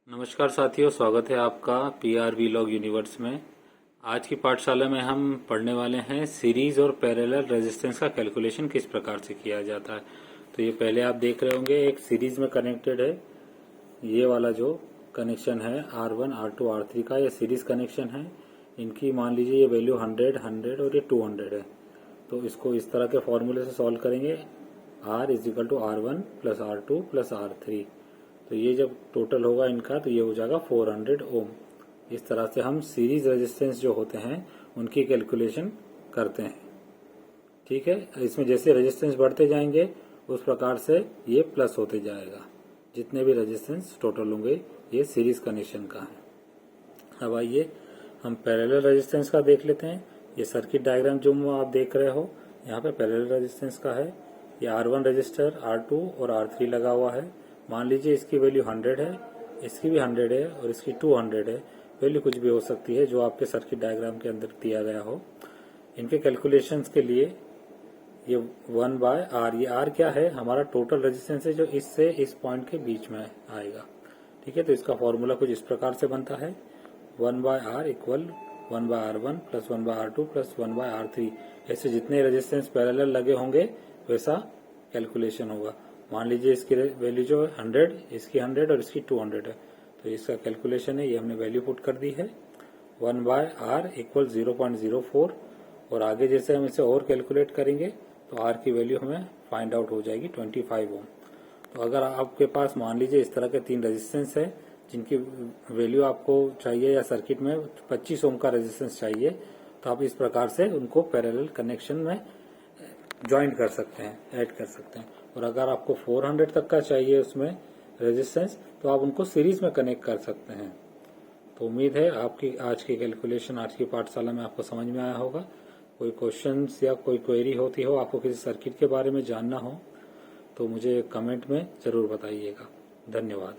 नमस्कार साथियों, स्वागत है आपका पीआर वीलॉग यूनिवर्स में। आज की पाठशाला में हम पढ़ने वाले हैं सीरीज और पैरेलल रेजिस्टेंस का कैलकुलेशन किस प्रकार से किया जाता है। तो ये पहले आप देख रहे होंगे, एक सीरीज में कनेक्टेड है। ये वाला जो कनेक्शन है R1, R2, R3 का, ये सीरीज कनेक्शन है। इनकी मान लीजिए ये वैल्यू 100, 100 और ये 200 है। तो इसको इस तरह के फॉर्मूले से सॉल्व करेंगे। R is equal to R1 plus R2 plus R3। तो ये जब टोटल होगा इनका तो ये हो जाएगा 400 ओम। इस तरह से हम सीरीज रेजिस्टेंस जो होते हैं उनकी कैलकुलेशन करते हैं। ठीक है, इसमें जैसे रेजिस्टेंस बढ़ते जाएंगे उस प्रकार से ये प्लस होते जाएगा। जितने भी रेजिस्टेंस टोटल होंगे ये सीरीज कनेक्शन का है। अब आइए हम पैरेलल रेजिस्टेंस का देख लेते हैं। ये सर्किट डायग्राम जो आप देख रहे हो, यहाँ पे पैरेलल रेजिस्टेंस का है। ये R1 रजिस्टर, R2 और R3 लगा हुआ है। मान लीजिए इसकी वैल्यू 100 है, इसकी भी 100 है और इसकी 200 है। वैल्यू कुछ भी हो सकती है जो आपके सर्किट डायग्राम के अंदर दिया गया हो। इनके कैलकुलेशंस के लिए ये 1/R, ये R क्या है, हमारा टोटल रेजिस्टेंस है जो इससे इस पॉइंट के बीच में आएगा। ठीक है, तो इसका फॉर्मूला कुछ इस प्रकार से बनता है, 1/R equal 1/R1 plus 1/R2 plus 1/R3। ऐसे जितने रेजिस्टेंस पैरेलल लगे होंगे वैसा कैलकुलेशन होगा। मान लीजिए इसकी वैल्यू जो है 100, इसकी 100 और इसकी 200 है। तो इसका कैलकुलेशन है, ये हमने वैल्यू पुट कर दी है, 1/R इक्वल 0.04। और आगे जैसे हम इसे और कैलकुलेट करेंगे तो R की वैल्यू हमें फाइंड आउट हो जाएगी 25 ओम। तो अगर आपके पास मान लीजिए इस तरह के 3 रेजिस्टेंस है जिनकी वैल्यू आपको चाहिए, या सर्किट में 25 ओम का रेजिस्टेंस चाहिए, तो आप इस प्रकार से उनको पैरेलल कनेक्शन में ज्वाइन कर सकते हैं, ऐड कर सकते हैं। और अगर आपको 400 तक का चाहिए उसमें रेजिस्टेंस, तो आप उनको सीरीज में कनेक्ट कर सकते हैं। तो उम्मीद है आपकी आज की कैलकुलेशन, आज की पाठशाला में आपको समझ में आया होगा। कोई क्वेश्चंस या कोई क्वेरी होती हो, आपको किसी सर्किट के बारे में जानना हो, तो मुझे कमेंट में जरूर बताइएगा। धन्यवाद।